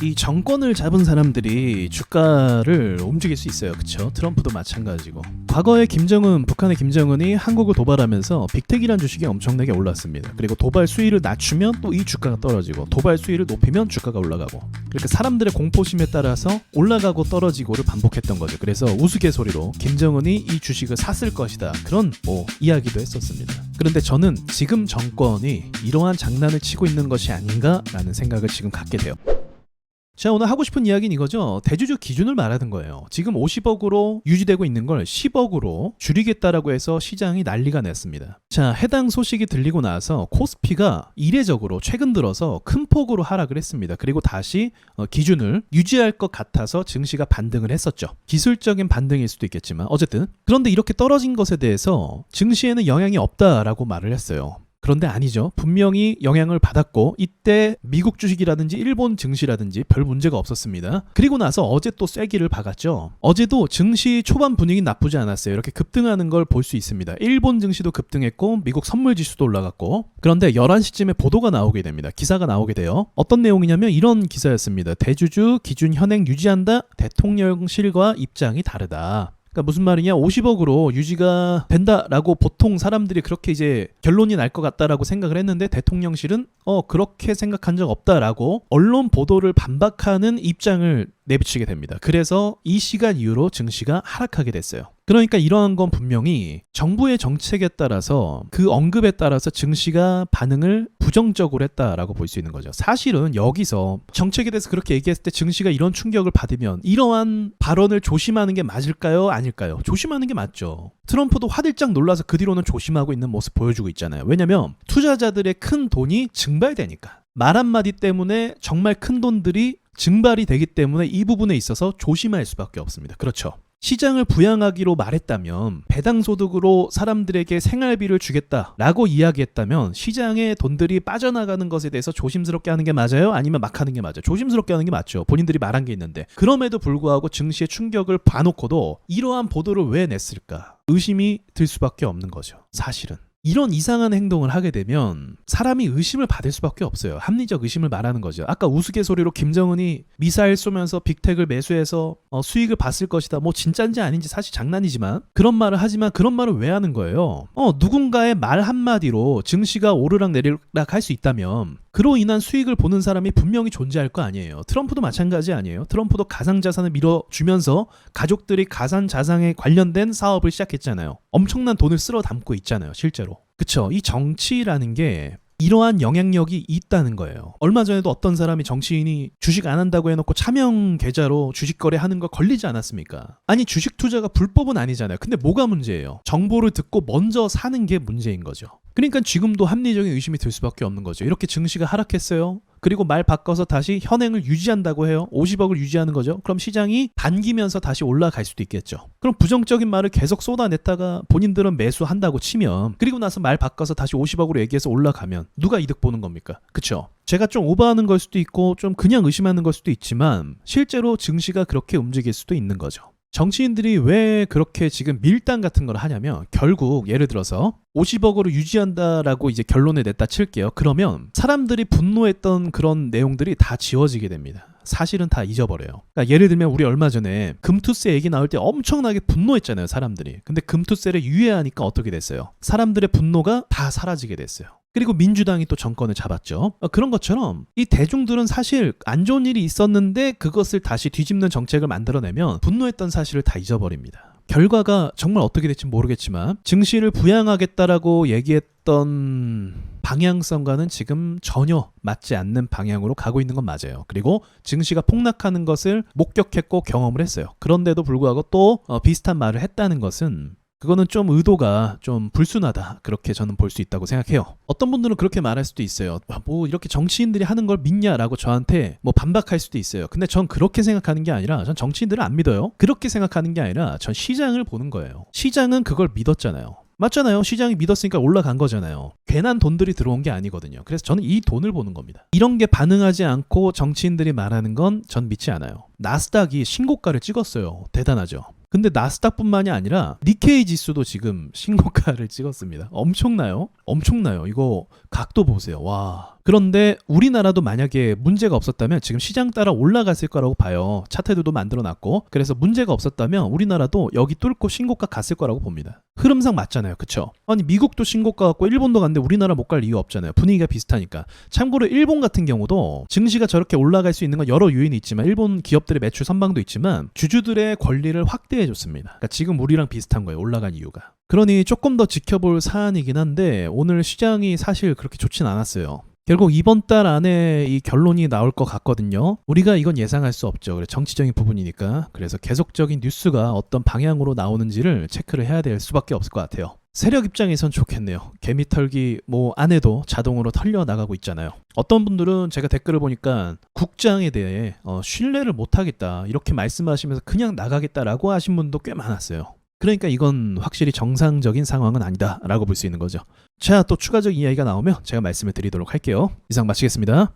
이 정권을 잡은 사람들이 주가를 움직일 수 있어요. 그쵸? 트럼프도 마찬가지고. 과거에 북한의 김정은이 한국을 도발하면서 빅텍이란 주식이 엄청나게 올랐습니다. 그리고 도발 수위를 낮추면 또 이 주가가 떨어지고, 도발 수위를 높이면 주가가 올라가고, 그렇게 사람들의 공포심에 따라서 올라가고 떨어지고를 반복했던 거죠. 그래서 우스갯소리로 김정은이 이 주식을 샀을 것이다, 그런 이야기도 했었습니다. 그런데 저는 지금 정권이 이러한 장난을 치고 있는 것이 아닌가라는 생각을 지금 갖게 돼요. 제가 오늘 하고 싶은 이야기는 이거죠. 대주주 기준을 말하는 거예요. 지금 50억으로 유지되고 있는 걸 10억으로 줄이겠다라고 해서 시장이 난리가 났습니다. 자, 해당 소식이 들리고 나서 코스피가 이례적으로 최근 들어서 큰 폭으로 하락을 했습니다. 그리고 다시 기준을 유지할 것 같아서 증시가 반등을 했었죠. 기술적인 반등일 수도 있겠지만 어쨌든, 그런데 이렇게 떨어진 것에 대해서 증시에는 영향이 없다라고 말을 했어요. 그런데 아니죠. 분명히 영향을 받았고, 이때 미국 주식이라든지 일본 증시라든지 별 문제가 없었습니다. 그리고 나서 어제 또 쐐기를 박았죠. 어제도 증시 초반 분위기 나쁘지 않았어요. 이렇게 급등하는 걸 볼 수 있습니다. 일본 증시도 급등했고 미국 선물 지수도 올라갔고. 그런데 11시쯤에 보도가 나오게 됩니다. 기사가 나오게 돼요. 어떤 내용이냐면 이런 기사였습니다. 대주주 기준 현행 유지한다. 대통령실과 입장이 다르다. 그러니까 무슨 말이냐, 50억으로 유지가 된다라고 보통 사람들이 그렇게 이제 결론이 날 것 같다라고 생각을 했는데, 대통령실은 그렇게 생각한 적 없다라고 언론 보도를 반박하는 입장을 내비치게 됩니다. 그래서 이 시간 이후로 증시가 하락하게 됐어요. 그러니까 이러한 건 분명히 정부의 정책에 따라서, 그 언급에 따라서 증시가 반응을 부정적으로 했다라고 볼 수 있는 거죠. 사실은 여기서 정책에 대해서 그렇게 얘기했을 때 증시가 이런 충격을 받으면 이러한 발언을 조심하는 게 맞을까요? 아닐까요? 조심하는 게 맞죠. 트럼프도 화들짝 놀라서 그 뒤로는 조심하고 있는 모습 보여주고 있잖아요. 왜냐면 투자자들의 큰 돈이 증발되니까. 말 한마디 때문에 정말 큰 돈들이 증발이 되기 때문에 이 부분에 있어서 조심할 수밖에 없습니다. 그렇죠. 시장을 부양하기로 말했다면, 배당 소득으로 사람들에게 생활비를 주겠다라고 이야기했다면, 시장에 돈들이 빠져나가는 것에 대해서 조심스럽게 하는 게 맞아요? 아니면 막 하는 게 맞아요? 조심스럽게 하는 게 맞죠. 본인들이 말한 게 있는데. 그럼에도 불구하고 증시의 충격을 봐놓고도 이러한 보도를 왜 냈을까? 의심이 들 수밖에 없는 거죠. 사실은. 이런 이상한 행동을 하게 되면 사람이 의심을 받을 수밖에 없어요. 합리적 의심을 말하는 거죠. 아까 우스갯소리로 김정은이 미사일 쏘면서 빅텍을 매수해서 수익을 봤을 것이다, 뭐 진짜인지 아닌지 사실 장난이지만 그런 말을 하지만, 그런 말을 왜 하는 거예요? 누군가의 말 한마디로 증시가 오르락 내리락 할 수 있다면 그로 인한 수익을 보는 사람이 분명히 존재할 거 아니에요. 트럼프도 마찬가지 아니에요. 트럼프도 가상자산을 밀어주면서 가족들이 가상자산에 관련된 사업을 시작했잖아요. 엄청난 돈을 쓸어 담고 있잖아요, 실제로. 그쵸? 이 정치라는 게 이러한 영향력이 있다는 거예요. 얼마 전에도 어떤 사람이, 정치인이 주식 안 한다고 해놓고 차명 계좌로 주식 거래하는 거 걸리지 않았습니까? 아니, 주식 투자가 불법은 아니잖아요. 근데 뭐가 문제예요? 정보를 듣고 먼저 사는 게 문제인 거죠. 그러니까 지금도 합리적인 의심이 들 수밖에 없는 거죠. 이렇게 증시가 하락했어요. 그리고 말 바꿔서 다시 현행을 유지한다고 해요. 50억을 유지하는 거죠. 그럼 시장이 반기면서 다시 올라갈 수도 있겠죠. 그럼 부정적인 말을 계속 쏟아냈다가 본인들은 매수한다고 치면, 그리고 나서 말 바꿔서 다시 50억으로 얘기해서 올라가면 누가 이득 보는 겁니까? 그쵸? 제가 좀 오버하는 걸 수도 있고 좀 그냥 의심하는 걸 수도 있지만, 실제로 증시가 그렇게 움직일 수도 있는 거죠. 정치인들이 왜 그렇게 지금 밀당 같은 걸 하냐면, 결국 예를 들어서 50억으로 유지한다라고 이제 결론을 냈다 칠게요. 그러면 사람들이 분노했던 그런 내용들이 다 지워지게 됩니다. 사실은 다 잊어버려요. 그러니까 예를 들면 우리 얼마 전에 금투세 얘기 나올 때 엄청나게 분노했잖아요, 사람들이. 근데 금투세를 유예하니까 어떻게 됐어요? 사람들의 분노가 다 사라지게 됐어요. 그리고 민주당이 또 정권을 잡았죠. 그런 것처럼 이 대중들은 사실 안 좋은 일이 있었는데 그것을 다시 뒤집는 정책을 만들어내면 분노했던 사실을 다 잊어버립니다. 결과가 정말 어떻게 될지 모르겠지만 증시를 부양하겠다라고 얘기했던 방향성과는 지금 전혀 맞지 않는 방향으로 가고 있는 건 맞아요. 그리고 증시가 폭락하는 것을 목격했고 경험을 했어요. 그런데도 불구하고 또 비슷한 말을 했다는 것은, 그거는 좀 의도가 좀 불순하다, 그렇게 저는 볼 수 있다고 생각해요. 어떤 분들은 그렇게 말할 수도 있어요. 뭐 이렇게 정치인들이 하는 걸 믿냐라고 저한테 뭐 반박할 수도 있어요. 근데 전 그렇게 생각하는 게 아니라, 전 정치인들을 안 믿어요. 그렇게 생각하는 게 아니라 전 시장을 보는 거예요. 시장은 그걸 믿었잖아요. 맞잖아요. 시장이 믿었으니까 올라간 거잖아요. 괜한 돈들이 들어온 게 아니거든요. 그래서 저는 이 돈을 보는 겁니다. 이런 게 반응하지 않고 정치인들이 말하는 건 전 믿지 않아요. 나스닥이 신고가를 찍었어요. 대단하죠. 근데 나스닥뿐만이 아니라 니케이 지수도 지금 신고가를 찍었습니다. 엄청나요? 엄청나요. 이거 각도 보세요. 와. 그런데 우리나라도 만약에 문제가 없었다면 지금 시장 따라 올라갔을 거라고 봐요. 차트들도 만들어놨고. 그래서 문제가 없었다면 우리나라도 여기 뚫고 신고가 갔을 거라고 봅니다. 흐름상 맞잖아요. 그쵸? 아니 미국도 신고가 갔고 일본도 갔는데 우리나라 못 갈 이유 없잖아요. 분위기가 비슷하니까. 참고로 일본 같은 경우도 증시가 저렇게 올라갈 수 있는 건 여러 요인이 있지만 일본 기업들의 매출 선방도 있지만 주주들의 권리를 확대해 줬습니다. 그러니까 지금 우리랑 비슷한 거예요. 올라간 이유가. 그러니 조금 더 지켜볼 사안이긴 한데 오늘 시장이 사실 그렇게 좋진 않았어요. 결국 이번 달 안에 이 결론이 나올 것 같거든요. 우리가 이건 예상할 수 없죠. 그래 정치적인 부분이니까. 그래서 계속적인 뉴스가 어떤 방향으로 나오는지를 체크를 해야 될 수밖에 없을 것 같아요. 세력 입장에선 좋겠네요. 개미 털기 뭐 안 해도 자동으로 털려 나가고 있잖아요. 어떤 분들은 제가 댓글을 보니까 국장에 대해 신뢰를 못 하겠다 이렇게 말씀하시면서 그냥 나가겠다라고 하신 분도 꽤 많았어요. 그러니까 이건 확실히 정상적인 상황은 아니다라고 볼 수 있는 거죠. 자, 또 추가적인 이야기가 나오면 제가 말씀을 드리도록 할게요. 이상 마치겠습니다.